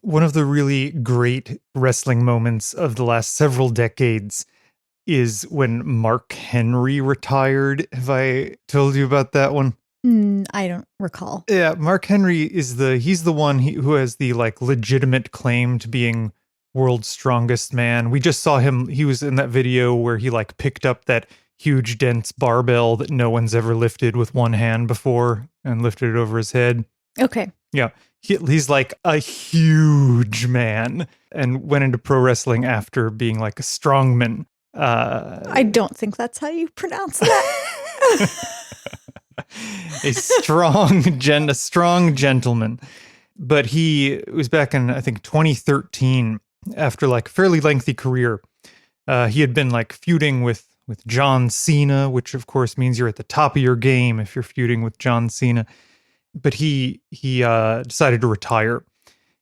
One of the really great wrestling moments of the last several decades is when Mark Henry retired. Have I told you about that one? I don't recall. Yeah, Mark Henry is he's the one who has the like legitimate claim to being world's strongest man. We just saw him, he was in that video where he like picked up that huge dense barbell that no one's ever lifted with one hand before and lifted it over his head. Okay. Yeah. He's like a huge man and went into pro wrestling after being like a strongman. I don't think that's how you pronounce that. a strong gentleman. But he was back in, I think, 2013, after like a fairly lengthy career. He had been like feuding with John Cena, which of course means you're at the top of your game if you're feuding with John Cena. But he decided to retire,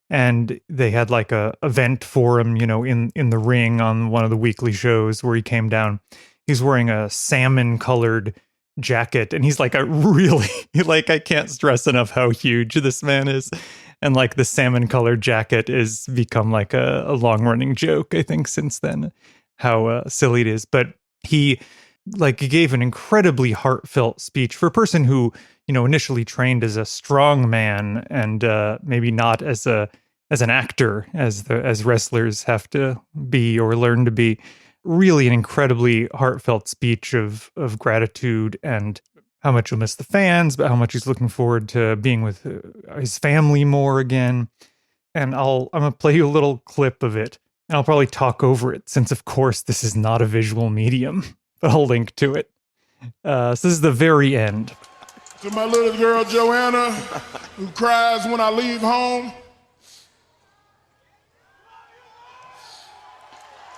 and they had like a event for him, in the ring on one of the weekly shows where he came down. He's wearing a salmon colored jacket, and he's like a really like, I can't stress enough how huge this man is. And like the salmon colored jacket has become like a long running joke, I think, since then, how silly it is. But he gave an incredibly heartfelt speech for a person who, initially trained as a strong man and maybe not as an actor as wrestlers have to be or learn to be. Really an incredibly heartfelt speech of gratitude and how much he'll miss the fans, but how much he's looking forward to being with his family more again. And I'm going to play you a little clip of it, and I'll probably talk over it since, of course, this is not a visual medium, but I'll link to it. So this is the very end. To my little girl, Joanna, who cries when I leave home.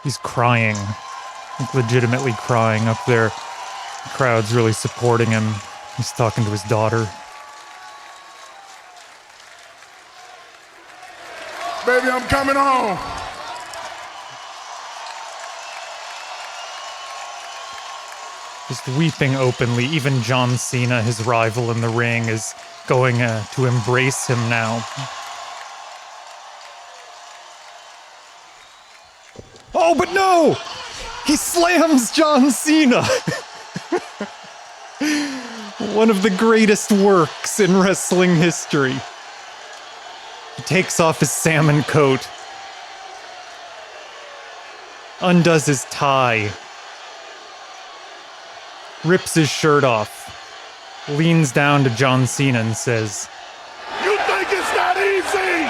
He's crying, like legitimately crying up there. The crowd's really supporting him. He's talking to his daughter. Baby, I'm coming home. Just weeping openly. Even John Cena, his rival in the ring, is going to embrace him now. Oh, but no! He slams John Cena! One of the greatest works in wrestling history. He takes off his salmon coat, undoes his tie, rips his shirt off, leans down to John Cena and says, You think it's that easy?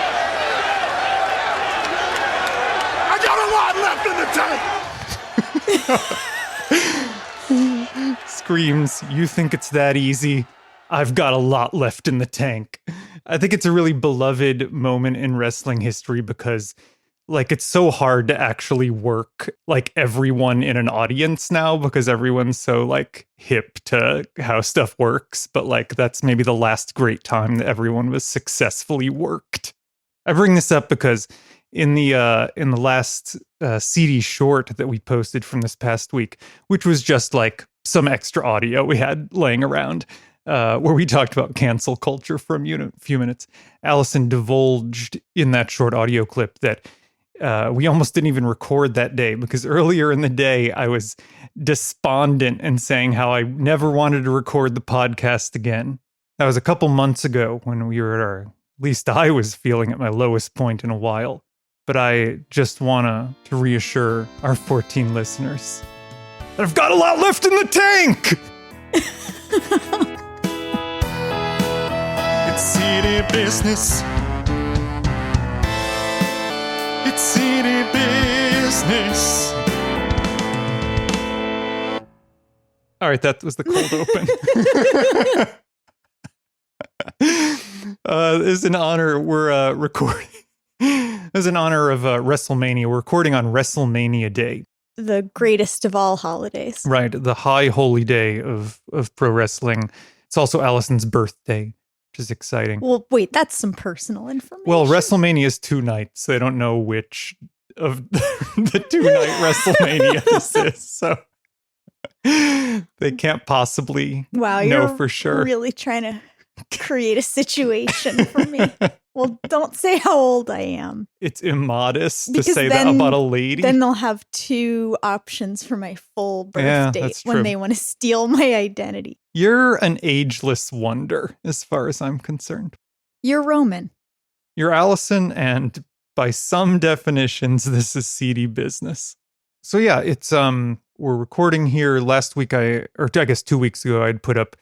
I got a lot left in the tank. Screams, you think it's that easy? I've got a lot left in the tank. I think it's a really beloved moment in wrestling history because it's so hard to actually work everyone in an audience now because everyone's so hip to how stuff works. But that's maybe the last great time that everyone was successfully worked. I bring this up because in the last CD short that we posted from this past week, which was just some extra audio we had laying around, where we talked about cancel culture for a few minutes, Allison divulged in that short audio clip that we almost didn't even record that day because earlier in the day I was despondent and saying how I never wanted to record the podcast again. That was a couple months ago when we were at at least I was feeling at my lowest point in a while. But I just want to reassure our 14 listeners that I've got a lot left in the tank! It's seedy business. It's seedy business. All right, that was the cold open. As an honor, we're recording. As an honor of WrestleMania, we're recording on WrestleMania Day. The greatest of all holidays. Right, the high holy day of pro wrestling. It's also Allison's birthday, which is exciting. Well, wait, that's some personal information. Well, WrestleMania is 2 nights. They don't know which of the 2-night WrestleMania this is, so they can't possibly know for sure. Really trying to create a situation for me. Well, don't say how old I am. It's immodest Because to say that then- about a lady. Then they'll have two options for my full birth Yeah, date that's when true. they want to steal my identity. You're an ageless wonder, as far as I'm concerned. You're Roman. You're Allison, and by some definitions, this is seedy business. So yeah, it's we're recording here. Last week, I guess 2 weeks ago, I'd put up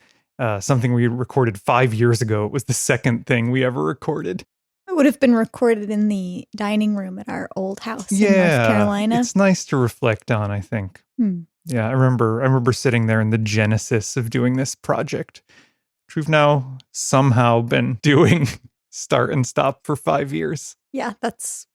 something we recorded 5 years ago. It was the second thing we ever recorded. It would have been recorded in the dining room at our old house in North Carolina. It's nice to reflect on, I think. Yeah, I remember sitting there in the genesis of doing this project, which we've now somehow been doing start and stop for 5 years. Yeah, that's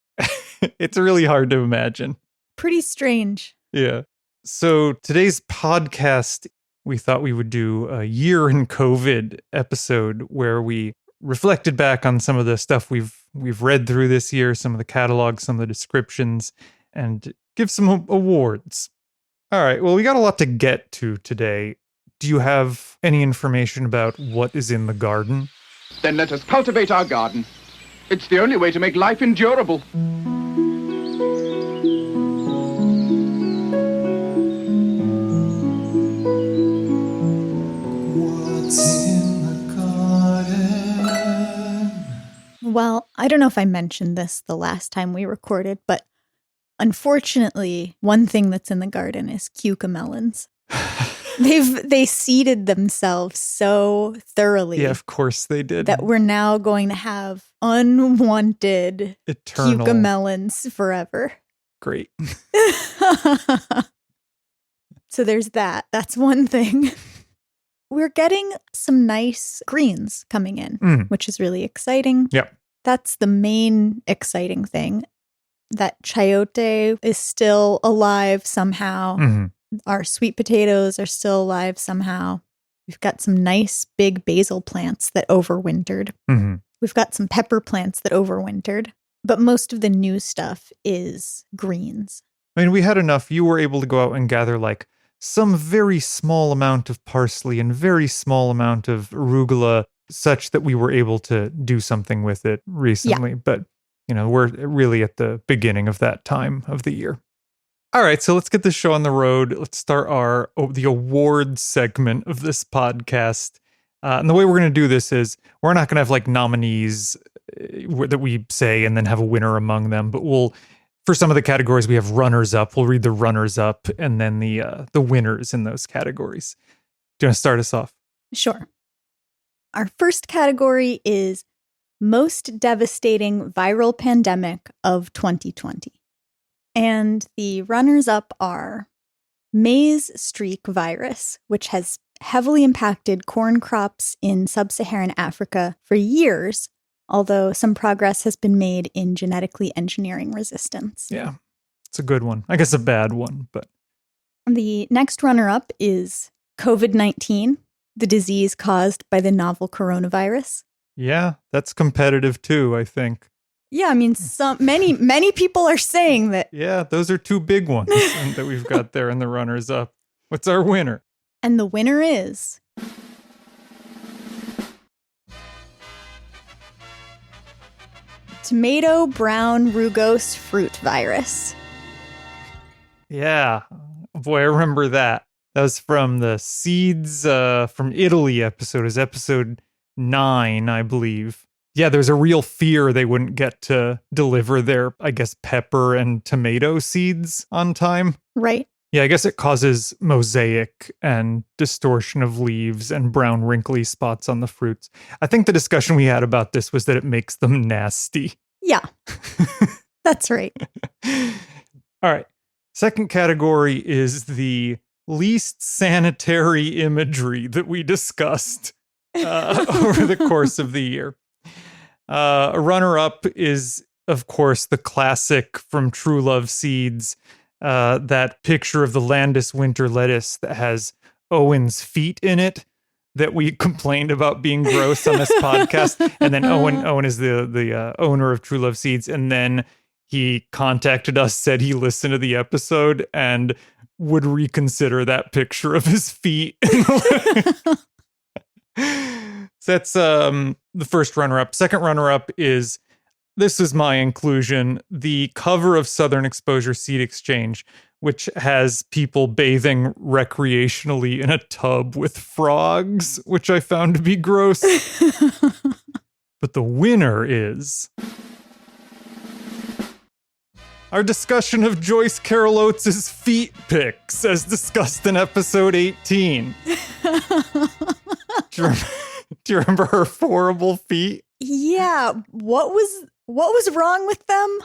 It's really hard to imagine. pretty strange. Yeah. So today's podcast, we thought we would do a year in COVID episode where we reflected back on some of the stuff we've read through this year, some of the catalogs, some of the descriptions, and give some awards. All right. Well, we got a lot to get to today. Do you have any information about what is in the garden? Then let us cultivate our garden. It's the only way to make life endurable. What's in the garden? Well, I don't know if I mentioned this the last time we recorded, but unfortunately, one thing that's in the garden is cucamelons. They seeded themselves so thoroughly Yeah, of course they did. that we're now going to have unwanted Eternal. cucamelons forever. Great. So there's that. That's one thing. We're getting some nice greens coming in, which is really exciting. Yep. That's the main exciting thing. That chayote is still alive somehow. Mhm. Our sweet potatoes are still alive somehow. We've got some nice big basil plants that overwintered. Mhm. We've got some pepper plants that overwintered. But most of the new stuff is greens. I mean, we had enough. You were able to go out and gather like some very small amount of parsley and very small amount of arugula, such that we were able to do something with it recently. But, we're really at the beginning of that time of the year. All right, so let's get this show on the road. Let's start the awards segment of this podcast. And the way we're going to do this is we're not going to have like nominees that we say and then have a winner among them, but for some of the categories, we have runners up. We'll read the runners up and then the winners in those categories. Do you want to start us off? Sure. Our first category is most devastating viral pandemic of 2020. And the runners-up are maize streak virus, which has heavily impacted corn crops in sub-Saharan Africa for years, although some progress has been made in genetically engineering resistance. Yeah, it's a good one. I guess a bad one, but. The next runner-up is COVID-19, the disease caused by the novel coronavirus. Yeah, that's competitive too, I think. Yeah, I mean, many people are saying that. Yeah, those are two big ones that we've got there in the runners up. What's our winner? And the winner is tomato brown rugose fruit virus. Yeah. Boy, I remember that. That was from the Seeds from Italy episode. It was episode 9, I believe. Yeah, there's a real fear they wouldn't get to deliver their, I guess, pepper and tomato seeds on time. Right. Yeah, I guess it causes mosaic and distortion of leaves and brown wrinkly spots on the fruits. I think the discussion we had about this was that it makes them nasty. Yeah, that's right. All right. Second category is the least sanitary imagery that we discussed over the course of the year. A runner-up is, of course, the classic from True Love Seeds, that picture of the Landis winter lettuce that has Owen's feet in it that we complained about being gross on this podcast. And then Owen is the owner of True Love Seeds. And then he contacted us, said he listened to the episode and would reconsider that picture of his feet. So that's the first runner-up. Second runner-up is, this is my inclusion, the cover of Southern Exposure Seed Exchange, which has people bathing recreationally in a tub with frogs, which I found to be gross. But the winner is our discussion of Joyce Carol Oates' feet pics, as discussed in episode 18. Do you remember her horrible feet? Yeah, what was wrong with them?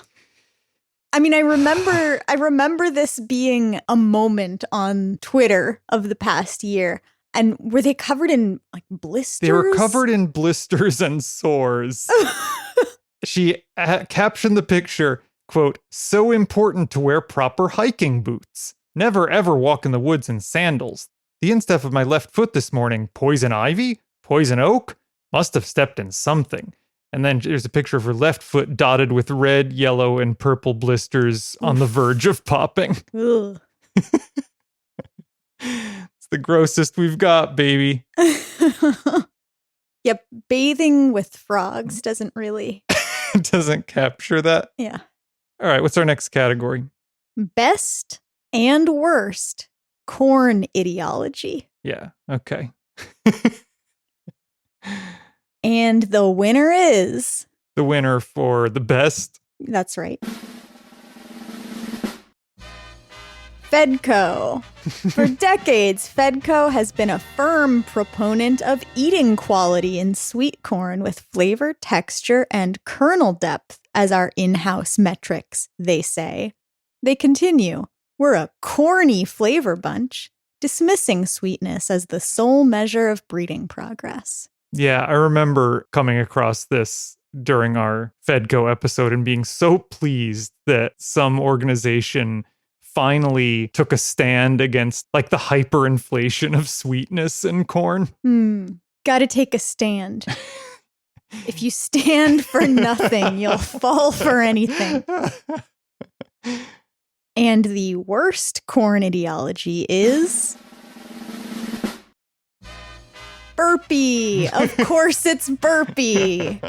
I mean, I remember this being a moment on Twitter of the past year. And were they covered in like blisters? They were covered in blisters and sores. She captioned the picture, quote, "So important to wear proper hiking boots. Never ever walk in the woods in sandals. The instep of my left foot this morning, poison ivy? Poison oak? Must have stepped in something." And then there's a picture of her left foot dotted with red, yellow, and purple blisters on the verge of popping. Ugh. It's the grossest we've got, baby. Yep, bathing with frogs doesn't really. Doesn't capture that. Yeah. All right, what's our next category? Best and worst corn ideology. Yeah, okay. And the winner is... The winner for the best? That's right. Fedco. For decades, Fedco has been a firm proponent of eating quality in sweet corn with flavor, texture, and kernel depth as our in-house metrics, they say. They continue, "We're a corny flavor bunch, dismissing sweetness as the sole measure of breeding progress." Yeah, I remember coming across this during our Fedco episode and being so pleased that some organization finally took a stand against like the hyperinflation of sweetness in corn. Gotta take a stand. If you stand for nothing, you'll fall for anything. And the worst corn ideology is... Burpee. Of course it's Burpee.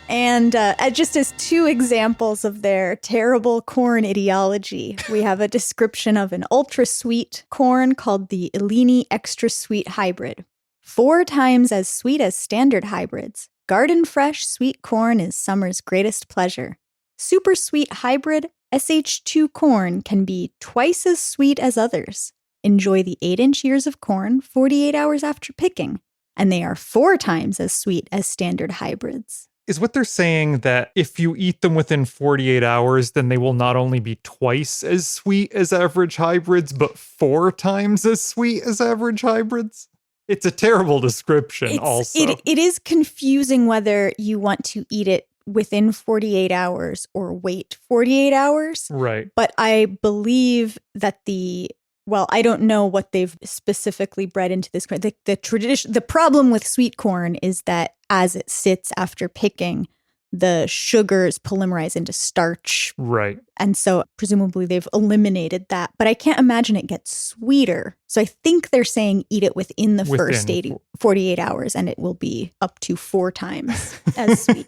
And just as two examples of their terrible corn ideology, we have a description of an ultra-sweet corn called the Eleni Extra Sweet Hybrid. 4 times as sweet as standard hybrids, garden-fresh sweet corn is summer's greatest pleasure. Super sweet hybrid SH2 corn can be twice as sweet as others. Enjoy the 8-inch ears of corn 48 hours after picking, and they are 4 times as sweet as standard hybrids. Is what they're saying that if you eat them within 48 hours, then they will not only be twice as sweet as average hybrids, but 4 times as sweet as average hybrids? It's a terrible description also. It is confusing whether you want to eat it within 48 hours or wait 48 hours. Right. But I believe that I don't know what they've specifically bred into this corn. The problem with sweet corn is that as it sits after picking, the sugars polymerize into starch. Right. And so presumably they've eliminated that. But I can't imagine it gets sweeter. So I think they're saying eat it within the first 48 hours and it will be up to 4 times as sweet.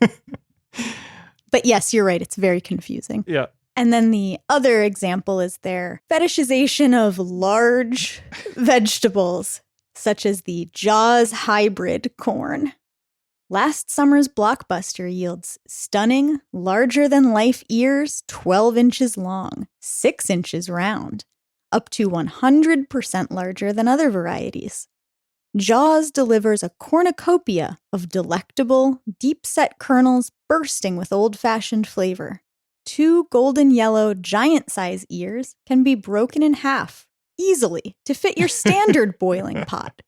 But yes, you're right. It's very confusing. Yeah. And then the other example is their fetishization of large vegetables, such as the Jaws hybrid corn. Last summer's blockbuster yields stunning, larger-than-life ears 12 inches long, 6 inches round, up to 100% larger than other varieties. Jaws delivers a cornucopia of delectable, deep-set kernels bursting with old-fashioned flavor. 2 golden yellow giant-size ears can be broken in half easily to fit your standard boiling pot.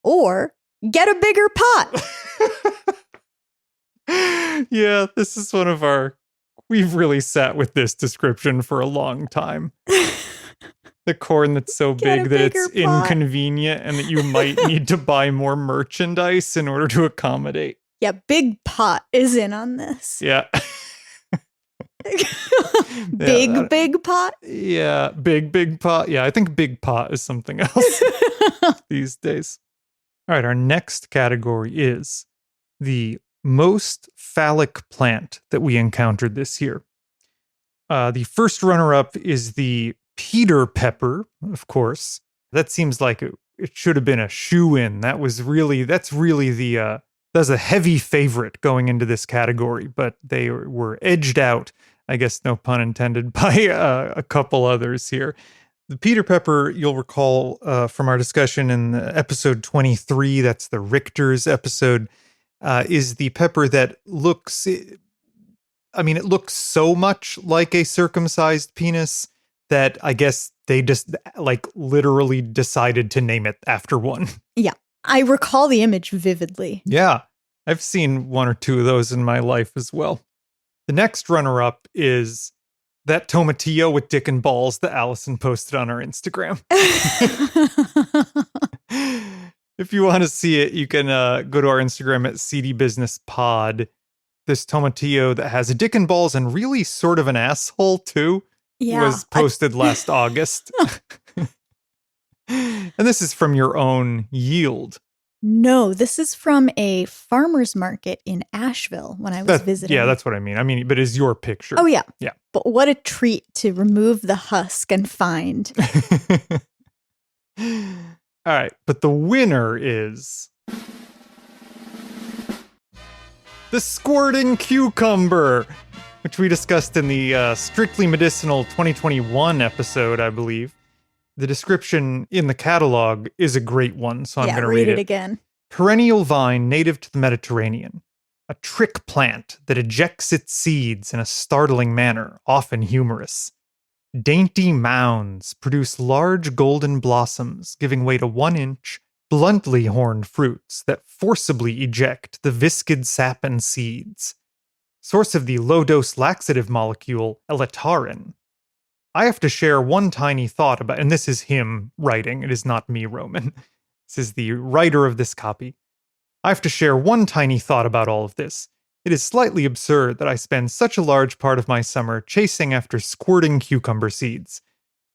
Or get a bigger pot. Yeah, this is one of we've really sat with this description for a long time. The corn that's so big that it's inconvenient and that you might need to buy more merchandise in order to accommodate. Yeah, Big Pot is in on this. Yeah. Big pot? Yeah, big pot. Yeah, I think big pot is something else these days. All right, our next category is the most phallic plant that we encountered this year. The first runner-up is the Peter pepper, of course. That seems like it should have been a shoo-in. That's a heavy favorite going into this category, but they were edged out, I guess no pun intended, by a couple others here. The Peter pepper, you'll recall from our discussion in episode 23, that's the Richter's episode, is the pepper that looks, it looks so much like a circumcised penis that I guess they just literally decided to name it after one. Yeah, I recall the image vividly. Yeah, I've seen one or two of those in my life as well. The next runner-up is that tomatillo with dick and balls that Allison posted on our Instagram. If you want to see it, you can go to our Instagram at CD Business Pod. This tomatillo that has a dick and balls and really sort of an asshole too was posted last August. And this is from your own yield. No, this is from a farmer's market in Asheville when I was visiting. Yeah, that's what I mean. But it's your picture. Oh, yeah. Yeah. But what a treat to remove the husk and find. All right. But the winner is the squirting cucumber, which we discussed in the Strictly Medicinal 2021 episode, I believe. The description in the catalog is a great one, so I'm going to read it again. Perennial vine native to the Mediterranean. A trick plant that ejects its seeds in a startling manner, often humorous. Dainty mounds produce large golden blossoms, giving way to 1-inch, bluntly horned fruits that forcibly eject the viscid sap and seeds. Source of the low-dose laxative molecule eletarin. I have to share one tiny thought about, and this is him writing, it is not me, Roman. This is the writer of this copy. I have to share one tiny thought about all of this. It is slightly absurd that I spend such a large part of my summer chasing after squirting cucumber seeds.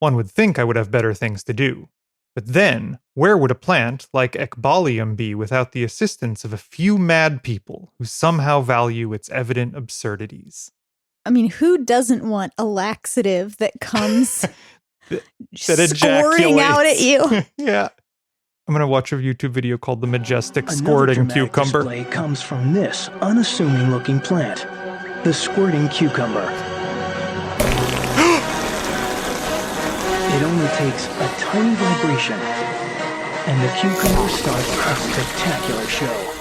One would think I would have better things to do. But then, where would a plant like Ecbolium be without the assistance of a few mad people who somehow value its evident absurdities? I mean, who doesn't want a laxative that comes squirting out at you? Yeah. I'm going to watch a YouTube video called The Majestic Squirting Cucumber. Display comes from this unassuming looking plant, the squirting cucumber. It only takes a tiny vibration, and the cucumber starts a spectacular show.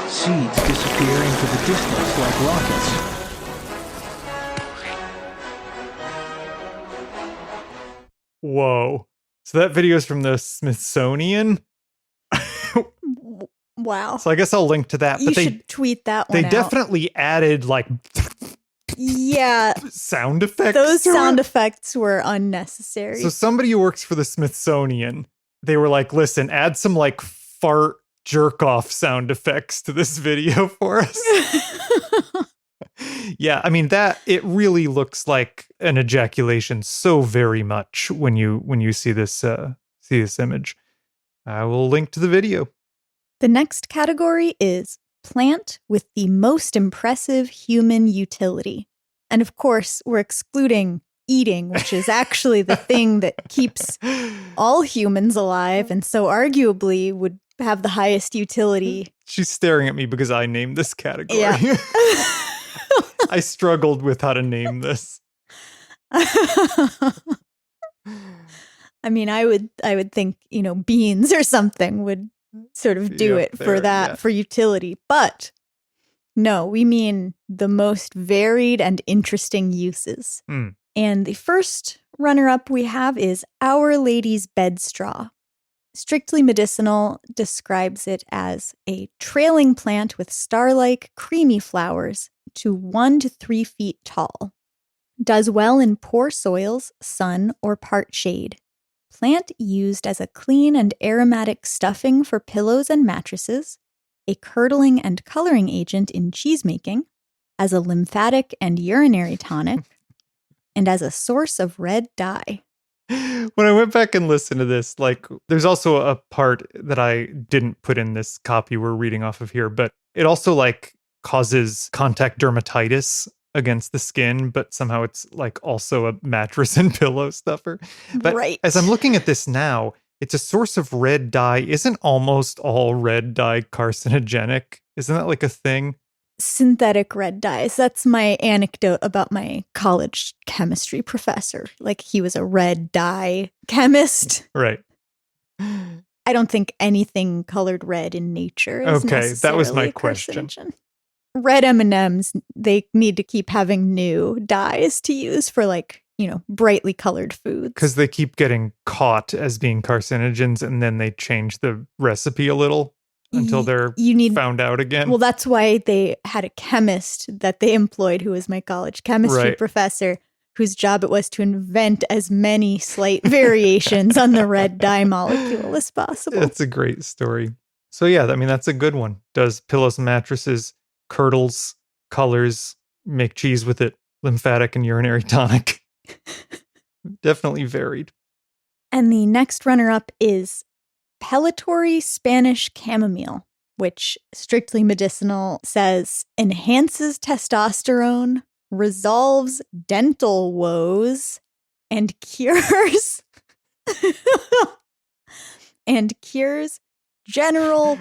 Seeds disappear into the distance like rockets. Whoa. So that video is from the Smithsonian? Wow. So I guess I'll link to that. You should tweet that one out. They definitely added sound effects. Those sound effects were unnecessary. So somebody who works for the Smithsonian, they were like, listen, add some fart jerk-off sound effects to this video for us. Yeah, I mean it really looks like an ejaculation so very much when you see this image. I will link to the video. The next category is plant with the most impressive human utility. And of course, we're excluding eating, which is actually the thing that keeps all humans alive and so arguably would have the highest utility. She's staring at me because I named this category. Yeah. I struggled with how to name this. I mean, I would think, beans or something would sort of do it for that, for utility. But no, we mean the most varied and interesting uses. Mm. And the first runner-up we have is Our Lady's Bed Straw. Strictly Medicinal describes it as a trailing plant with star-like, creamy flowers to 1 to 3 feet tall. Does well in poor soils, sun, or part shade. Plant used as a clean and aromatic stuffing for pillows and mattresses, a curdling and coloring agent in cheesemaking, as a lymphatic and urinary tonic, and as a source of red dye. When I went back and listened to this, like, there's also a part that I didn't put in this copy we're reading off of here, but it also like causes contact dermatitis against the skin, but somehow it's like also a mattress and pillow stuffer. But Right. as I'm looking at this now, it's a source of red dye. Isn't almost all red dye carcinogenic? Isn't that like a thing? Synthetic red dyes. That's my anecdote about my college chemistry professor. Like, he was a red dye chemist. Right. I don't think anything colored red in nature is Okay, that was my necessarily question. carcinogen. Red M&Ms, they need to keep having new dyes to use for, like, brightly colored foods. Because they keep getting caught as being carcinogens and then they change the recipe a little until they're found out again. Well, that's why they had a chemist that they employed who was my college chemistry professor, whose job it was to invent as many slight variations on the red dye molecule as possible. That's a great story. So yeah, I mean, that's a good one. Does pillows and mattresses, curdles, colors, make cheese with it, lymphatic and urinary tonic. Definitely varied. And the next runner-up is Pellitory Spanish Chamomile, which Strictly Medicinal says enhances testosterone, resolves dental woes, and cures general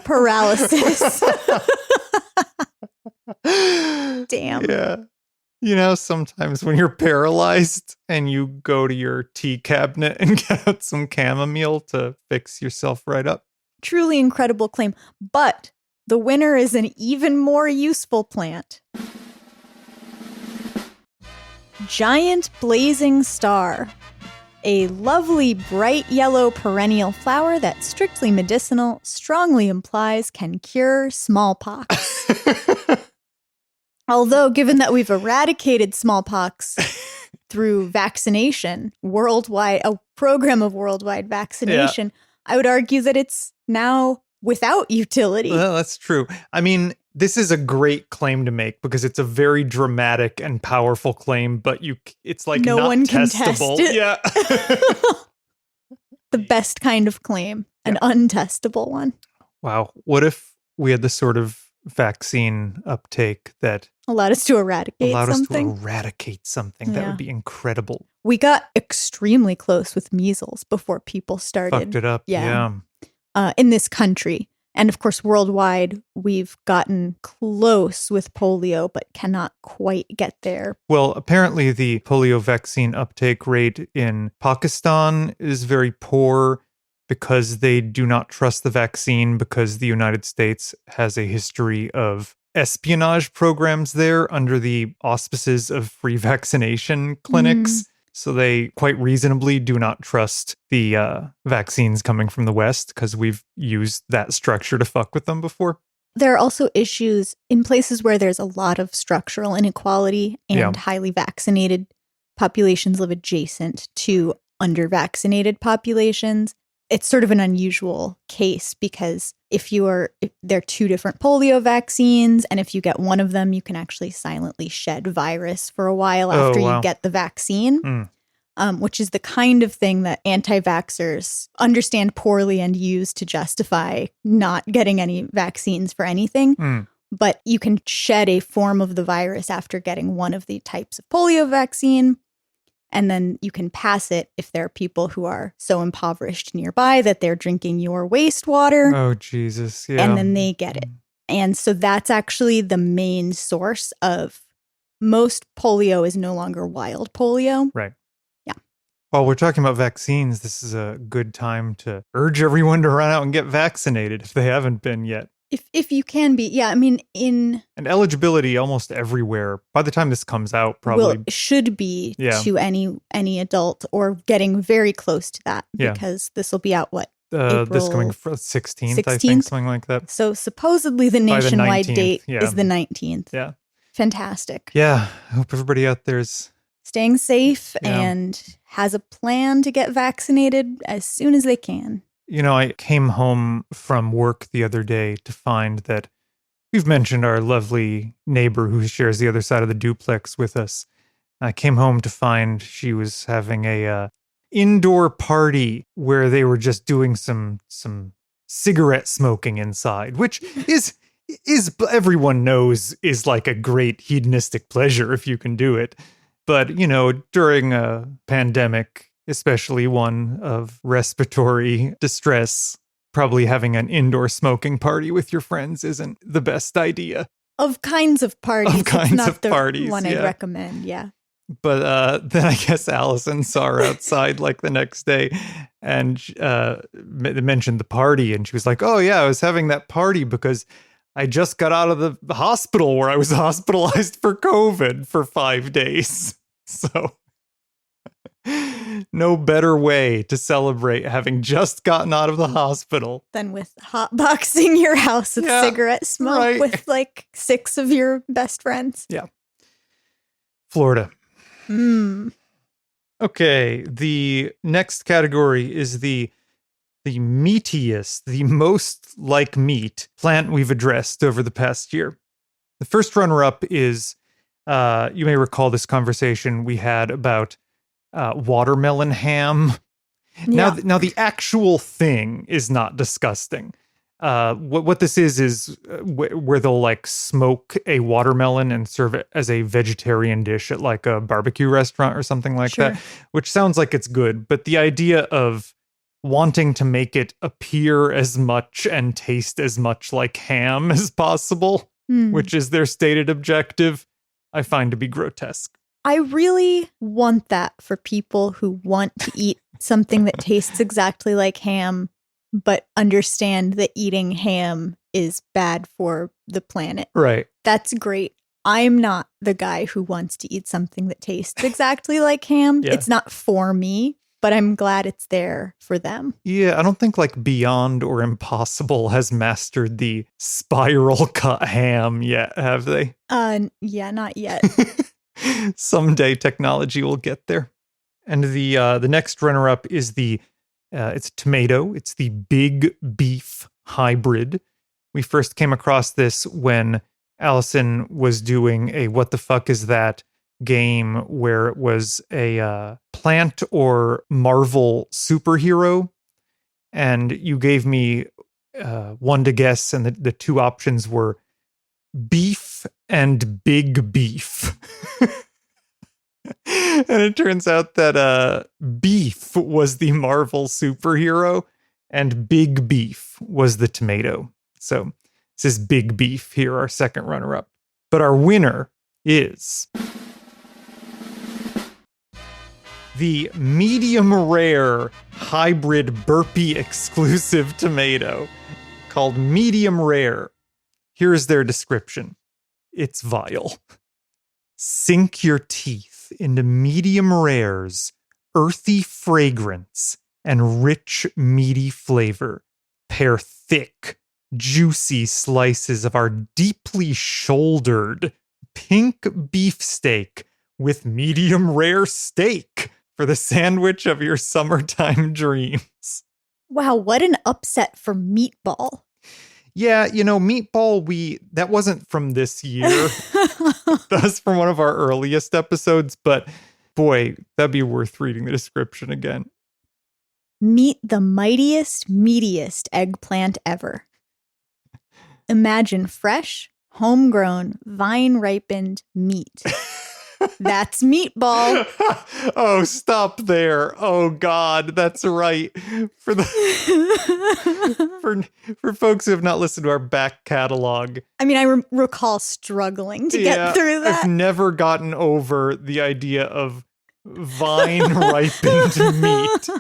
paralysis. Damn. Yeah. Sometimes when you're paralyzed and you go to your tea cabinet and get out some chamomile to fix yourself right up. Truly incredible claim. But the winner is an even more useful plant. Giant Blazing Star. A lovely bright yellow perennial flower that Strictly Medicinal strongly implies can cure smallpox. Although, given that we've eradicated smallpox through vaccination, a program of worldwide vaccination, I would argue that it's now without utility. Well, that's true. I mean, this is a great claim to make because it's a very dramatic and powerful claim, but it's like no not one can testable. test it. Yeah. The best kind of claim, an untestable one. Wow. What if we had the sort of vaccine uptake that allowed us to eradicate something? That would be incredible. We got extremely close with measles before people started. Fucked it up. Yeah. In this country. And of course, worldwide, we've gotten close with polio, but cannot quite get there. Well, apparently the polio vaccine uptake rate in Pakistan is very poor because they do not trust the vaccine because the United States has a history of espionage programs there under the auspices of free vaccination clinics. So they quite reasonably do not trust the vaccines coming from the West because we've used that structure to fuck with them before. There are also issues in places where there's a lot of structural inequality and highly vaccinated populations live adjacent to under-vaccinated populations. It's sort of an unusual case because if there are two different polio vaccines, and if you get one of them, you can actually silently shed virus for a while after you get the vaccine, which is the kind of thing that anti-vaxxers understand poorly and use to justify not getting any vaccines for anything. But you can shed a form of the virus after getting one of the types of polio vaccine. And then you can pass it if there are people who are so impoverished nearby that they're drinking your wastewater. Oh, Jesus. Yeah. And then they get it. And so that's actually the main source of most polio is no longer wild polio. Right. Yeah. While we're talking about vaccines, this is a good time to urge everyone to run out and get vaccinated if they haven't been yet. If you can be, yeah, I mean, and eligibility almost everywhere by the time this comes out probably should be to any adult or getting very close to that because this will be out this coming 16th, I think, something like that. So supposedly the nationwide date is the 19th. Yeah. Fantastic. Yeah. I hope everybody out there is staying safe and has a plan to get vaccinated as soon as they can. I came home from work the other day to find that we've mentioned our lovely neighbor who shares the other side of the duplex with us. I came home to find she was having a indoor party where they were just doing some cigarette smoking inside, which is everyone knows is like a great hedonistic pleasure if you can do it. But, you know, during a pandemic, especially one of respiratory distress, probably having an indoor smoking party with your friends isn't the best idea. Of kinds of parties. Of kinds it's not of the parties, one yeah. I'd recommend, yeah. But then I guess Allison saw her outside like the next day and mentioned the party. And she was like, oh, yeah, I was having that party because I just got out of the hospital where I was hospitalized for COVID for 5 days. So no better way to celebrate having just gotten out of the hospital Than with hotboxing your house with Yeah, cigarette smoke right. with like 6 of your best friends. Yeah. Florida. Mm. Okay, the next category is the meatiest, the most like meat plant we've addressed over the past year. The first runner-up is, you may recall this conversation we had about watermelon ham. Yeah. Now the actual thing is not disgusting. What this is where they'll like smoke a watermelon and serve it as a vegetarian dish at like a barbecue restaurant or something like Sure. that, which sounds like it's good. But the idea of wanting to make it appear as much and taste as much like ham as possible, Hmm. which is their stated objective, I find to be grotesque. I really want that for people who want to eat something that tastes exactly like ham, but understand that eating ham is bad for the planet. Right. That's great. I'm not the guy who wants to eat something that tastes exactly like ham. Yeah. It's not for me, but I'm glad it's there for them. Yeah, I don't think like Beyond or Impossible has mastered the spiral cut ham yet, have they? Yeah, not yet. Someday technology will get there. And the next runner-up is it's a tomato. It's the Big Beef Hybrid. We first came across this when Allison was doing a What the Fuck Is That game where it was a plant or Marvel superhero. And you gave me one to guess, and the two options were beef and big beef. And it turns out that beef was the Marvel superhero and big beef was the tomato. So this is big beef here, our second runner-up. But our winner is the medium rare hybrid burpee exclusive tomato called medium rare. Here's their description. It's vile. Sink your teeth into medium rare's earthy fragrance and rich, meaty flavor. Pair thick, juicy slices of our deeply shouldered pink beefsteak with medium rare steak for the sandwich of your summertime dreams. Wow, what an upset for Meatball. Yeah, you know, Meatball, that wasn't from this year. That was from one of our earliest episodes, but boy, that'd be worth reading the description again. Meet the mightiest, meatiest eggplant ever. Imagine fresh, homegrown, vine-ripened meat. That's Meatball. Oh, stop there. Oh God, that's right. For folks who have not listened to our back catalog. I mean, I recall struggling to get through that. I've never gotten over the idea of vine-ripened meat.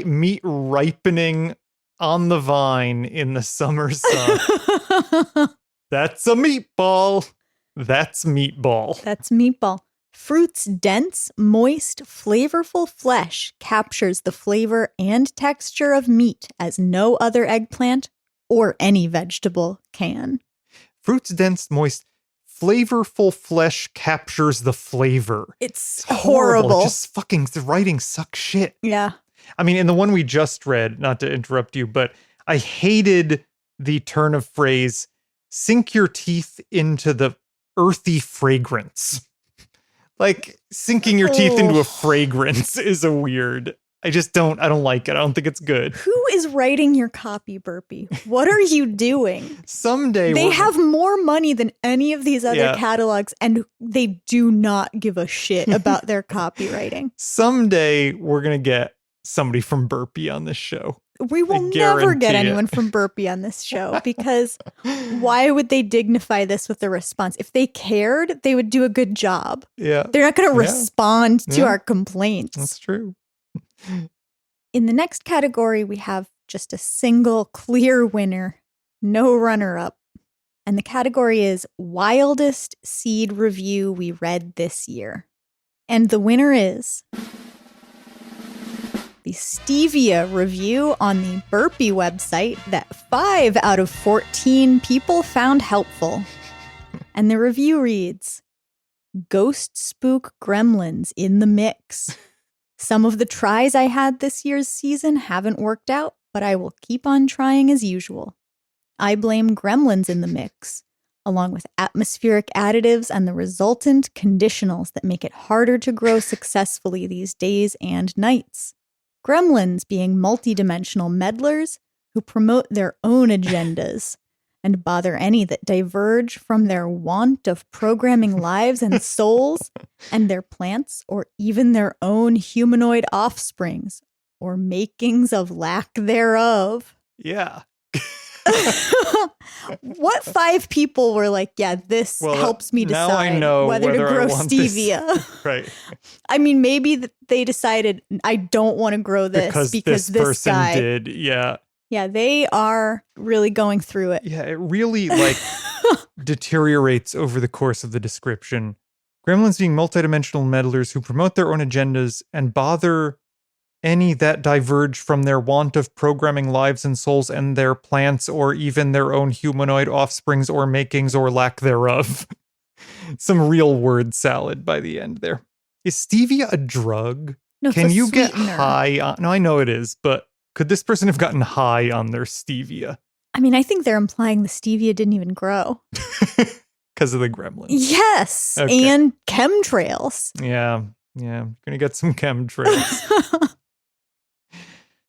Meat ripening on the vine in the summer sun. That's a meatball. That's Meatball. That's Meatball. Fruit's dense, moist, flavorful flesh captures the flavor and texture of meat as no other eggplant or any vegetable can. Fruit's dense, moist, flavorful flesh captures the flavor. It's horrible. Just fucking, the writing sucks shit. Yeah. I mean, in the one we just read, not to interrupt you, but I hated the turn of phrase, sink your teeth into the earthy fragrance. Like sinking your teeth into a fragrance is a weird. I don't like it. I don't think it's good. Who is writing your copy, Burpee? What are you doing? Someday They have more money than any of these other Yeah. catalogs, and they do not give a shit about their copywriting. Someday we're going to get somebody from Burpee on this show. We will never get anyone from Burpee on this show because why would they dignify this with a response? If they cared, they would do a good job. Yeah. They're not going to respond to Yeah. our complaints. That's true. In the next category, we have just a single clear winner, no runner-up. And the category is Wildest Seed Review We Read This Year. And the winner is the Stevia review on the Burpee website that 5 out of 14 people found helpful. And the review reads, Ghost Spook Gremlins in the mix. Some of the tries I had this year's season haven't worked out, but I will keep on trying as usual. I blame gremlins in the mix, along with atmospheric additives and the resultant conditionals that make it harder to grow successfully these days and nights. Gremlins being multidimensional meddlers who promote their own agendas and bother any that diverge from their want of programming lives and souls and their plants or even their own humanoid offsprings or makings of lack thereof. Yeah. What 5 people were like, yeah, this helps me now decide I know whether to grow I want this. stevia. Right. I mean, maybe they decided I don't want to grow this because this person guy did. Yeah. Yeah, they are really going through it. Yeah, it really deteriorates over the course of the description. Gremlins being multidimensional meddlers who promote their own agendas and bother any that diverge from their want of programming lives and souls and their plants or even their own humanoid offsprings or makings or lack thereof. Some real word salad by the end there. Is stevia a drug? No, it's Can a you get sweetener. high on? No, I know it is, but could this person have gotten high on their stevia? I mean, I think they're implying the stevia didn't even grow. Because of the gremlins. Yes, Okay. and chemtrails. Yeah. Gonna get some chemtrails.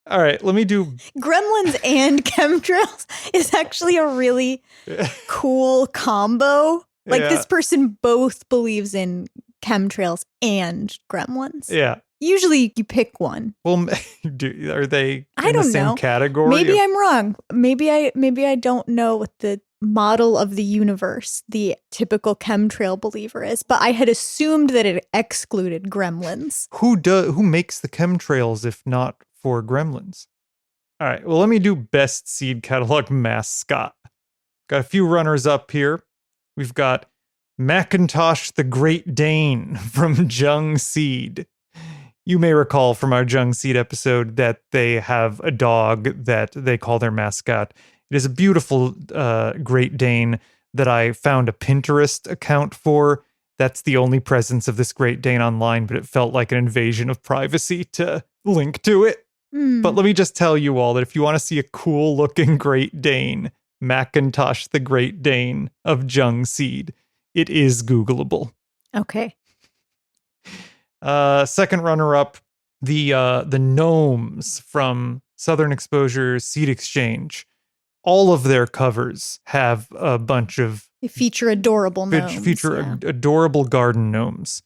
All right, let me do. Gremlins and chemtrails is actually a really cool combo. Like Yeah. this person both believes in chemtrails and gremlins. Yeah. Usually you pick one. Well, are they I in the don't same know. category? Maybe I'm wrong. Maybe I don't know what the model of the universe the typical chemtrail believer is, but I had assumed that it excluded gremlins. Who makes the chemtrails if not for gremlins? All right, well, let me do best seed catalog mascot. Got a few runners up here. We've got Macintosh the Great Dane from Jung Seed. You may recall from our Jung Seed episode that they have a dog that they call their mascot. It is a beautiful Great Dane that I found a Pinterest account for. That's the only presence of this Great Dane online, but it felt like an invasion of privacy to link to it. But let me just tell you all that if you want to see a cool looking Great Dane, Macintosh the Great Dane of Jung Seed, it is Googleable. Okay. Second runner-up, the gnomes from Southern Exposure Seed Exchange. All of their covers have a bunch of They feature adorable gnomes. Adorable garden gnomes.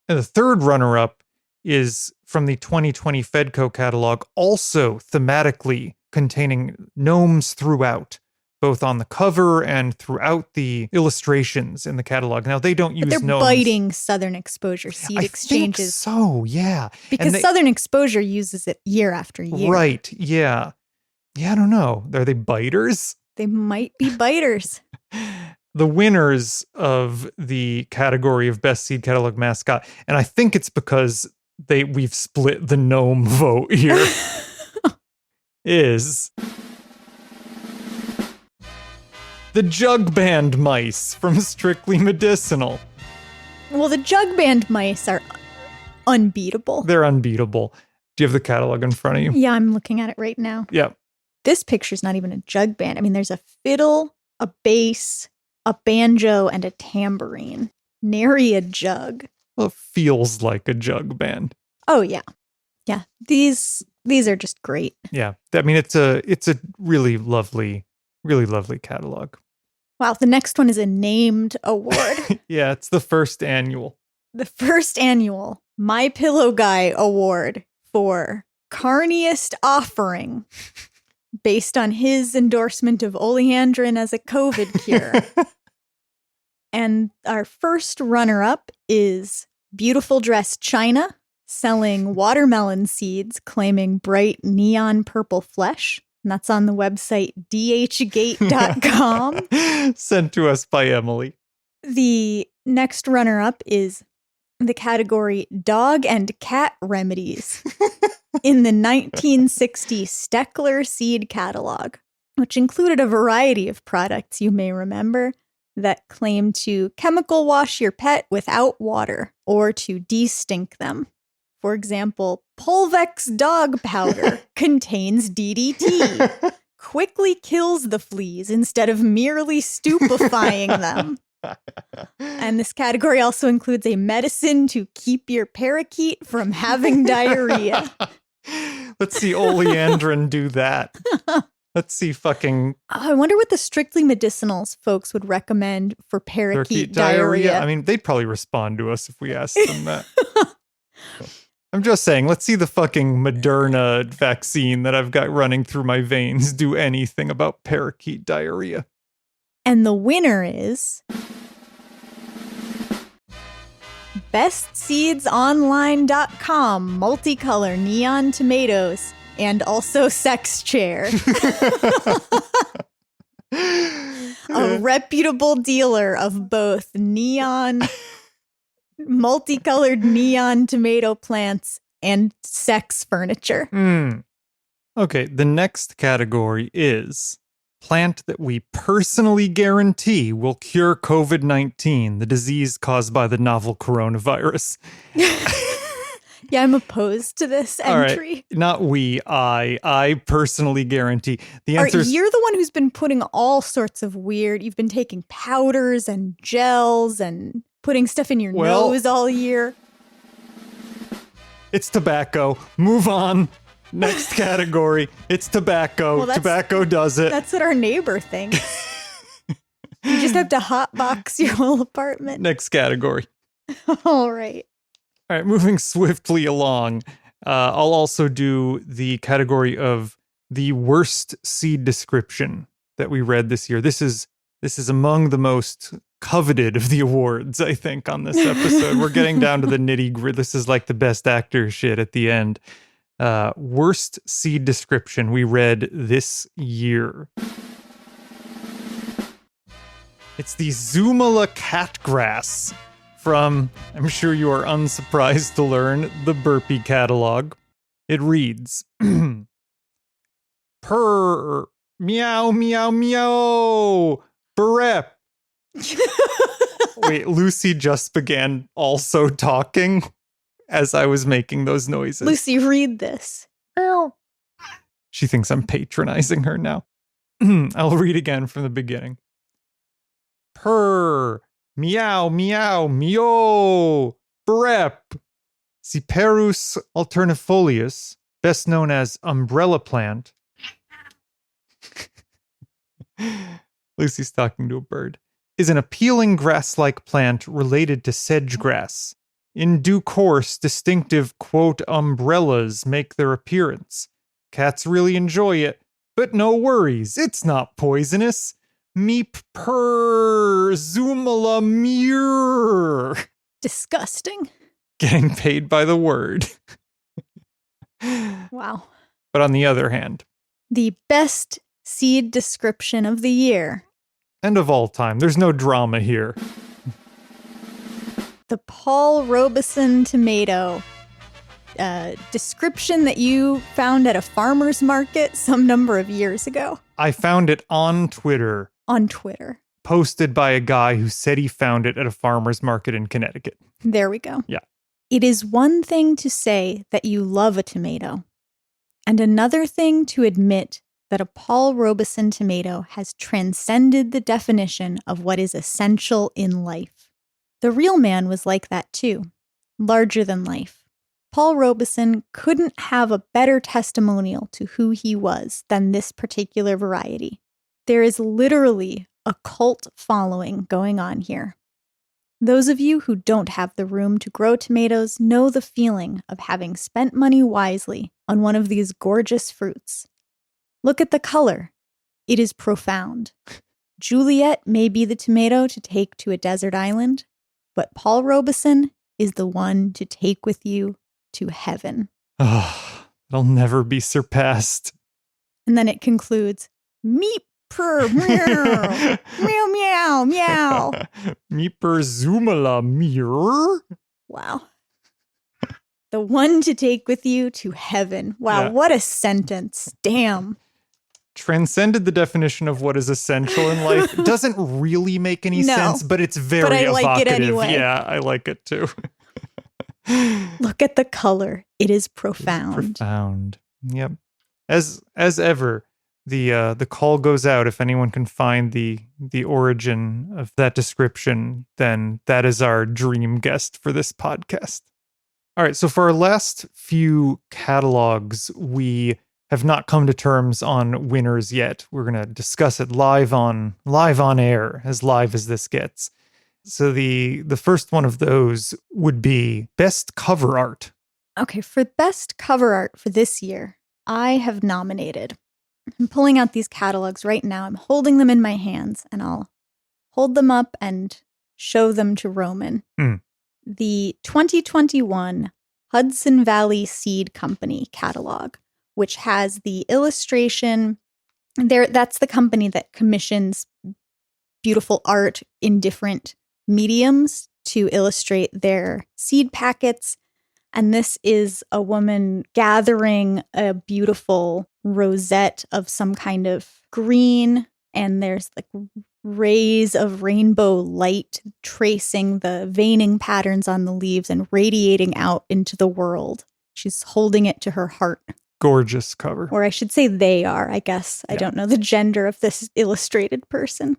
And the third runner-up is from the 2020 Fedco catalog, also thematically containing gnomes throughout, both on the cover and throughout the illustrations in the catalog. Now, they don't use But they're gnomes. biting Southern Exposure Seed Exchanges. I think so, yeah. Because Southern Exposure uses it year after year. Right, yeah. Yeah, I don't know. Are they biters? They might be biters. The winners of the category of Best Seed Catalog Mascot, and I think it's because we've split the gnome vote here, is the Jug Band Mice from Strictly Medicinal. Well, the Jug Band Mice are unbeatable. They're unbeatable. Do you have the catalog in front of you? Yeah, I'm looking at it right now. Yeah. This picture's not even a jug band. I mean, there's a fiddle, a bass, a banjo, and a tambourine. Nary a jug. Well, it feels like a jug band. Oh, yeah. Yeah. These are just great. Yeah. I mean, it's a really lovely catalog. Wow. The next one is a named award. Yeah, it's the first annual. The first annual MyPillow Guy Award for Carniest Offering, based on his endorsement of oleandrin as a COVID cure. And our first runner-up is Beautiful Dress China, selling watermelon seeds, claiming bright neon purple flesh. And that's on the website dhgate.com. Sent to us by Emily. The next runner-up is the category Dog and Cat Remedies in the 1960 Steckler Seed Catalog, which included a variety of products you may remember that claim to chemical wash your pet without water or to de-stink them. For example, Polvex dog powder contains DDT, quickly kills the fleas instead of merely stupefying them. And this category also includes a medicine to keep your parakeet from having diarrhea. Let's see oleandrin do that. Let's see fucking... I wonder what the strictly medicinals folks would recommend for parakeet diarrhea. I mean, they'd probably respond to us if we asked them that. I'm just saying, let's see the fucking Moderna vaccine that I've got running through my veins do anything about parakeet diarrhea. And the winner is bestseedsonline.com multicolor neon tomatoes and also sex chair. A reputable dealer of both multicolored neon tomato plants and sex furniture. Okay, the next category is plant that we personally guarantee will cure COVID-19, the disease caused by the novel coronavirus. Yeah, I'm opposed to this entry. All right. Not we, I personally guarantee. The answer is... You're the one who's been putting all sorts of weird... You've been taking powders and gels and putting stuff in your nose all year. It's tobacco. Move on. Next category. It's tobacco. Well, tobacco does it. That's what our neighbor thinks. You just have to hotbox your whole apartment. Next category. All right. All right, moving swiftly along. I'll also do the category of the worst seed description that we read this year. This is among the most coveted of the awards, I think, on this episode. We're getting down to the nitty-gritty. This is like the best actor shit at the end. Worst seed description we read this year. It's the Zumala catgrass from, I'm sure you are unsurprised to learn, the Burpee catalog. It reads, purr, meow, meow, meow, burep. Wait, Lucy just began also talking as I was making those noises. Lucy, read this. She thinks I'm patronizing her now. I'll read again from the beginning. Purr, meow, meow, meow, brep. Cyperus alternifolius, best known as umbrella plant. Lucy's talking to a bird. Is an appealing grass-like plant related to sedge grass. In due course, distinctive, quote, umbrellas make their appearance. Cats really enjoy it, but no worries, it's not poisonous. Meep purr zoomala muir. Disgusting. Getting paid by the word. Wow. But on the other hand, the best seed description of the year. And of all time, there's no drama here. The Paul Robeson tomato. Description that you found at a farmer's market some number of years ago. I found it on Twitter. On Twitter. Posted by a guy who said he found it at a farmer's market in Connecticut. There we go. Yeah. It is one thing to say that you love a tomato, and another thing to admit that a Paul Robeson tomato has transcended the definition of what is essential in life. The real man was like that too. larger than life. Paul Robeson couldn't have a better testimonial to who he was than this particular variety. There is literally a cult following going on here. Those of you who don't have the room to grow tomatoes know the feeling of having spent money wisely on one of these gorgeous fruits. Look at the color. It is profound. Juliet may be the tomato to take to a desert island, but Paul Robeson is the one to take with you to heaven. Oh, it'll never be surpassed. And then it concludes, meep purr, meow, meow, meow, meow. Meeper zoomala mirror. Wow. The one to take with you to heaven. Wow, Yeah. What a sentence. Damn. Transcended the definition of what is essential in life. It doesn't really make any No, sense, but it's very but I like it evocative. anyway. Yeah, I like it too. Look at the color. It is profound. Profound. Yep. As ever, the call goes out. If anyone can find the origin of that description, then that is our dream guest for this podcast. All right. So for our last few catalogs, we have not come to terms on winners yet. We're going to discuss it live on air, as live as this gets. So the first one of those would be best cover art. Okay, for best cover art for this year, I have nominated. I'm pulling out these catalogs right now. I'm holding them in my hands, and I'll hold them up and show them to Roman. The 2021 Hudson Valley Seed Company catalog, which has the illustration. That's the company that commissions beautiful art in different mediums to illustrate their seed packets. And this is a woman gathering a beautiful rosette of some kind of green, and there's like rays of rainbow light tracing the veining patterns on the leaves and radiating out into the world. She's holding it to her heart. Gorgeous cover. Or I should say they are, I guess. I don't know the gender of this illustrated person.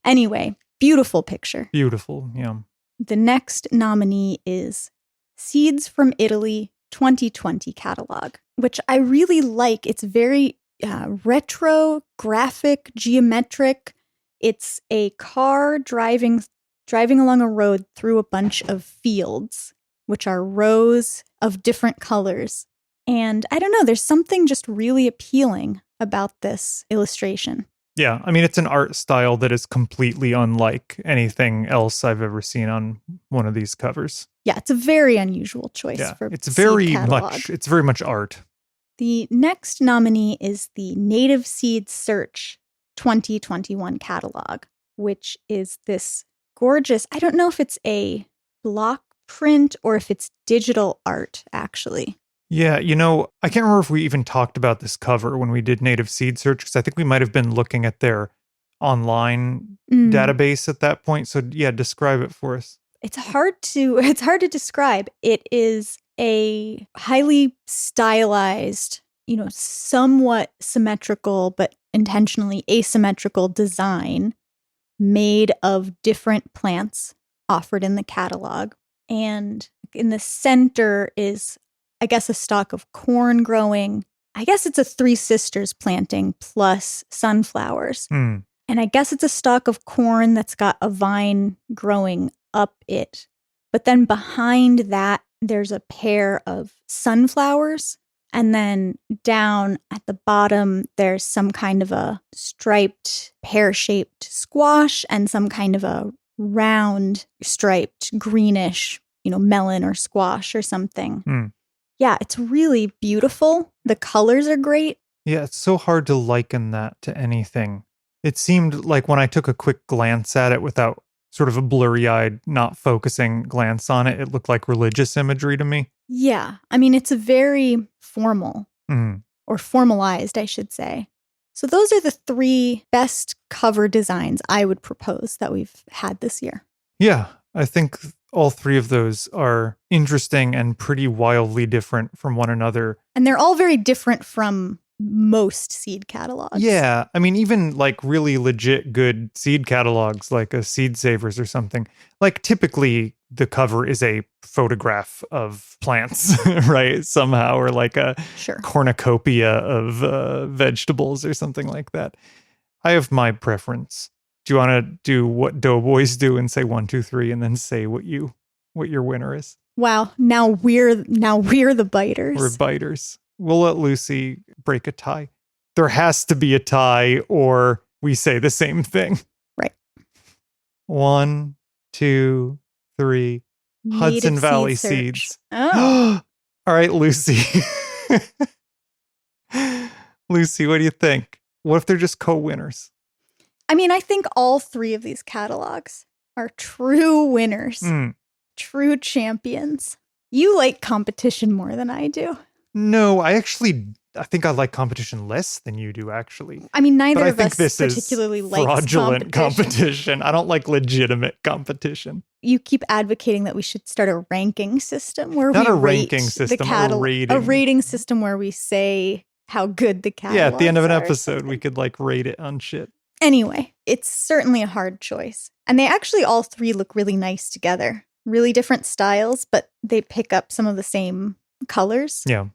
Anyway, beautiful picture. Beautiful, yeah. The next nominee is Seeds from Italy 2020 catalog, which I really like. It's very retro, graphic, geometric. It's a car driving along a road through a bunch of fields, which are rows of different colors. And I don't know, there's something just really appealing about this illustration. Yeah, I mean, it's an art style that is completely unlike anything else I've ever seen on one of these covers. Yeah, it's a very unusual choice for it's seed very catalog. much. It's very much art. The next nominee is the Native Seed Search 2021 catalog, which is this gorgeous. I don't know if it's a block print or if it's digital art, actually. Yeah, I can't remember if we even talked about this cover when we did Native Seed Search, because I think we might have been looking at their online database at that point. So yeah, describe it for us. It's hard to describe. It is a highly stylized, somewhat symmetrical but intentionally asymmetrical design made of different plants offered in the catalog. And in the center is, I guess, a stalk of corn growing. I guess it's a Three Sisters planting plus sunflowers. And I guess it's a stalk of corn that's got a vine growing up it. But then behind that, there's a pair of sunflowers. And then down at the bottom, there's some kind of a striped, pear-shaped squash and some kind of a round, striped, greenish, melon or squash or something. Yeah, it's really beautiful. The colors are great. Yeah, it's so hard to liken that to anything. It seemed like when I took a quick glance at it without sort of a blurry-eyed, not focusing glance on it, it looked like religious imagery to me. Yeah, I mean, it's a very formal or formalized, I should say. So those are the three best cover designs I would propose that we've had this year. Yeah, I think all three of those are interesting and pretty wildly different from one another. And they're all very different from most seed catalogs. Yeah. I mean, even like really legit good seed catalogs, like a Seed Savers or something, like typically the cover is a photograph of plants, right? Somehow, or like a Sure. cornucopia of vegetables or something like that. I have my preference. Do you want to do what Doughboys do and say 1, 2, 3, and then say what your winner is? Wow. Now we're the biters. We're biters. We'll let Lucy break a tie. There has to be a tie, or we say the same thing. Right. 1, 2, 3. Hudson Native Valley seed search. Seeds. Oh. All right, Lucy. Lucy, what do you think? What if they're just co-winners? I mean, I think all three of these catalogs are true winners, true champions. You like competition more than I do. No, I think I like competition less than you do, actually. I mean, neither But I of think us this particularly is likes fraudulent competition. competition. I don't like legitimate competition. You keep advocating that we should start a ranking system where Not we a rate ranking system, the a rating. A rating system where we say how good the catalogs Yeah, at the end of an are or episode, we something. could like rate it on shit. Anyway, it's certainly a hard choice. And they actually all three look really nice together. Really different styles, but they pick up some of the same colors. Yeah.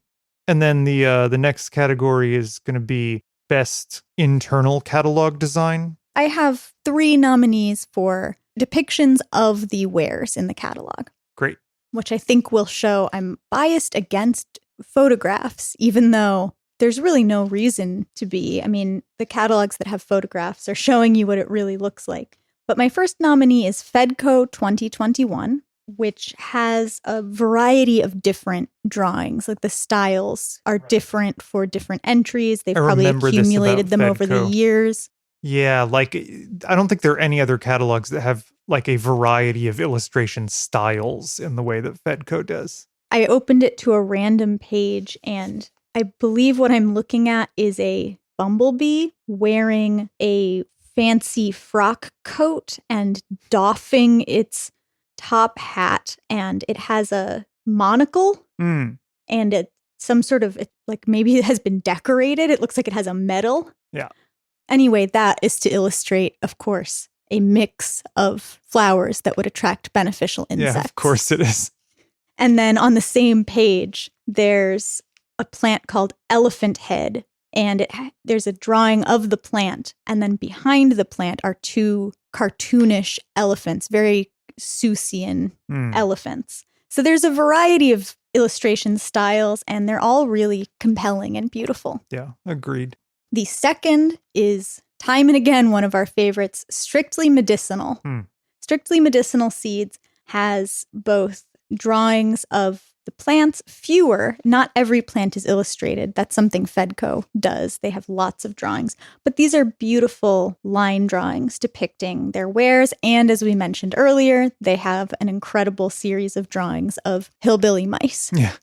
And then the next category is going to be best internal catalog design. I have 3 nominees for depictions of the wares in the catalog. Great. Which I think will show I'm biased against photographs, even though there's really no reason to be. I mean, the catalogs that have photographs are showing you what it really looks like. But my first nominee is Fedco 2021, which has a variety of different drawings. Like the styles are different for different entries. They've probably accumulated them over the years. Yeah, like I don't think there are any other catalogs that have like a variety of illustration styles in the way that Fedco does. I opened it to a random page, and I believe what I'm looking at is a bumblebee wearing a fancy frock coat and doffing its top hat, and it has a monocle and it's some sort of, like maybe it has been decorated. It looks like it has a medal. Yeah. Anyway, that is to illustrate, of course, a mix of flowers that would attract beneficial insects. Yeah, of course it is. And then on the same page, there's a plant called Elephant Head, and there's a drawing of the plant. And then behind the plant are 2 cartoonish elephants, very Seussian elephants. So there's a variety of illustration styles, and they're all really compelling and beautiful. Yeah, agreed. The second is, time and again, one of our favorites, Strictly Medicinal. Strictly Medicinal Seeds has both drawings of the plants, fewer. Not every plant is illustrated. That's something Fedco does. They have lots of drawings. But these are beautiful line drawings depicting their wares. And as we mentioned earlier, they have an incredible series of drawings of hillbilly mice. Yeah.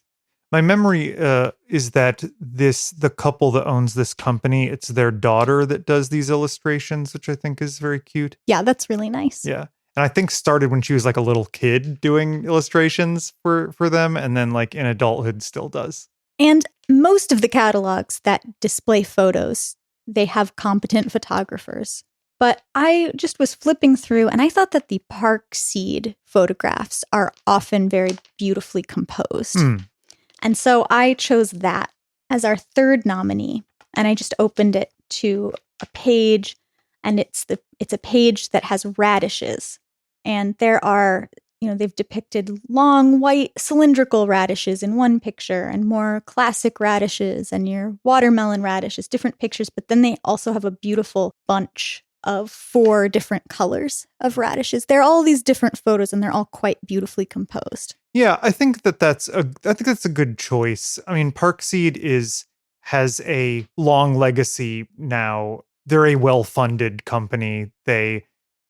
My memory is that the couple that owns this company, it's their daughter that does these illustrations, which I think is very cute. Yeah, that's really nice. Yeah. And I think started when she was like a little kid doing illustrations for them, and then like in adulthood still does. And most of the catalogs that display photos, they have competent photographers. But I just was flipping through, and I thought that the Park Seed photographs are often very beautifully composed. And so I chose that as our third nominee, and I just opened it to a page, and it's a page that has radishes. And there are, they've depicted long, white, cylindrical radishes in one picture, and more classic radishes, and your watermelon radishes, different pictures. But then they also have a beautiful bunch of 4 different colors of radishes. They're all these different photos, and they're all quite beautifully composed. Yeah, I think that's a good choice. I mean, Park Seed has a long legacy now. They're a well-funded company. They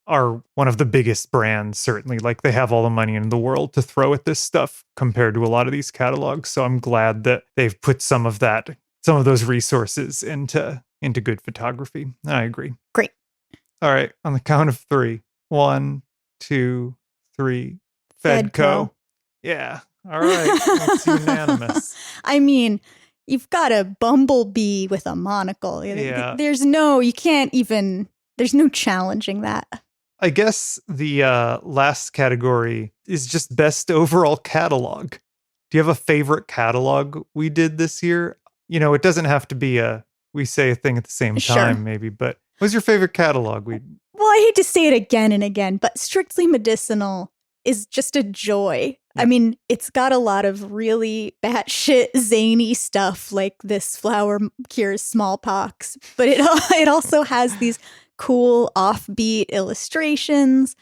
are one of the biggest brands, certainly. Like, they have all the money in the world to throw at this stuff compared to a lot of these catalogs. So I'm glad that they've put some of those resources into good photography. I agree. Great. All right, on the count of 3. 1, 2, 3. Fedco. Yeah. All right. It's unanimous. I mean, You've got a bumblebee with a monocle. Yeah. There's no challenging that. I guess the last category is just best overall catalog. Do you have a favorite catalog we did this year? You know, it doesn't have to be we say a thing at the same time, Sure. maybe, but what's your favorite catalog? Well, I hate to say it again and again, but Strictly Medicinal is just a joy. Yeah. I mean, it's got a lot of really batshit zany stuff like this flower cures smallpox, but it also has these cool offbeat illustrations.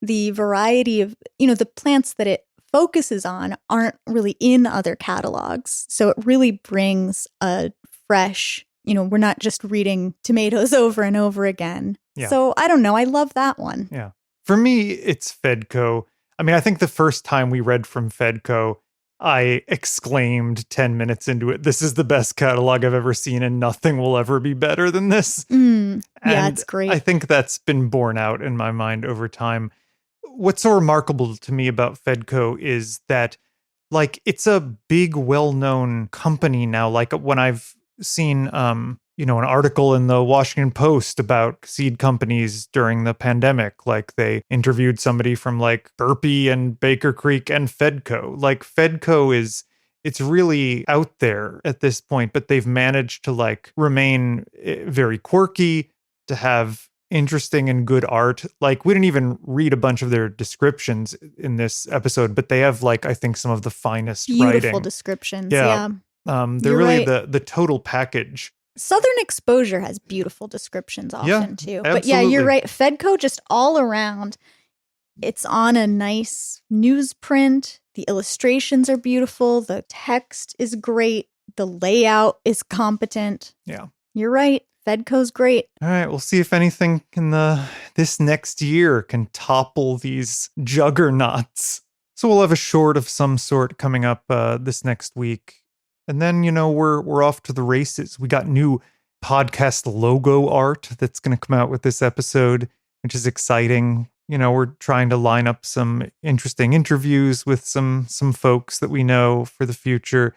The variety of, the plants that it focuses on aren't really in other catalogs. So it really brings a fresh, we're not just reading tomatoes over and over again. Yeah. So I don't know. I love that one. Yeah. For me, it's Fedco. I mean, I think the first time we read from Fedco, I exclaimed 10 minutes into it, this is the best catalog I've ever seen and nothing will ever be better than this. Yeah, And it's great. I think that's been borne out in my mind over time. What's so remarkable to me about Fedco is that, like, it's a big, well-known company now. Like, when I've seen, an article in the Washington Post about seed companies during the pandemic, like they interviewed somebody from like Burpee and Baker Creek and Fedco. Like, Fedco it's really out there at this point, but they've managed to like remain very quirky, to have interesting and good art. Like, we didn't even read a bunch of their descriptions in this episode, but they have like, I think, some of the finest Beautiful writing. descriptions. Yeah. Yeah. They're You're really right. the total package. Southern Exposure has beautiful descriptions often too. But yeah, absolutely. you're right. Fedco just all around. It's on a nice newsprint. The illustrations are beautiful. The text is great. The layout is competent. Yeah. You're right. Fedco's great. All right, we'll see if anything in this next year can topple these juggernauts. So we'll have a short of some sort coming up this next week. And then, we're off to the races. We got new podcast logo art that's going to come out with this episode, which is exciting. We're trying to line up some interesting interviews with some folks that we know for the future.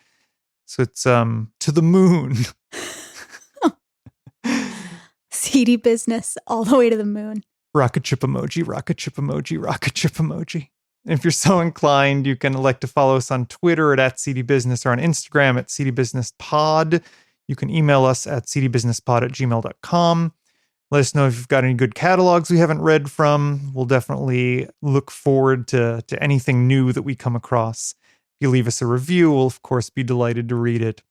So it's to the moon. Seedy business all the way to the moon. Rocket chip emoji, rocket chip emoji, rocket chip emoji. And if you're so inclined, you can elect to follow us on Twitter at @CDBusiness or on Instagram at CDBusinessPod. You can email us at cdbusinesspod@gmail.com. Let us know if you've got any good catalogs we haven't read from. We'll definitely look forward to anything new that we come across. If you leave us a review, we'll of course be delighted to read it.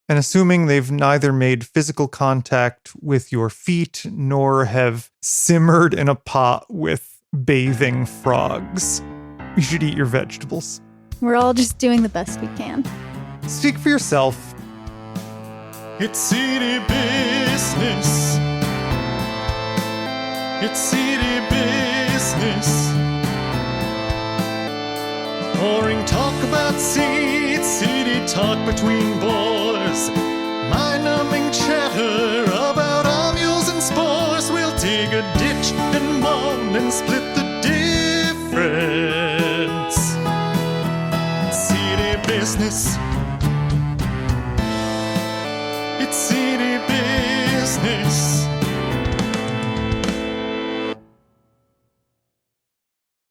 And assuming they've neither made physical contact with your feet nor have simmered in a pot with bathing frogs, you should eat your vegetables. We're all just doing the best we can. Speak for yourself. It's seedy business. It's seedy business. Boring talk about seeds, seedy talk between boys. Mind-numbing chatter about ovules and spores. We'll dig a ditch and moan and split the difference. Seedy business. It's seedy business.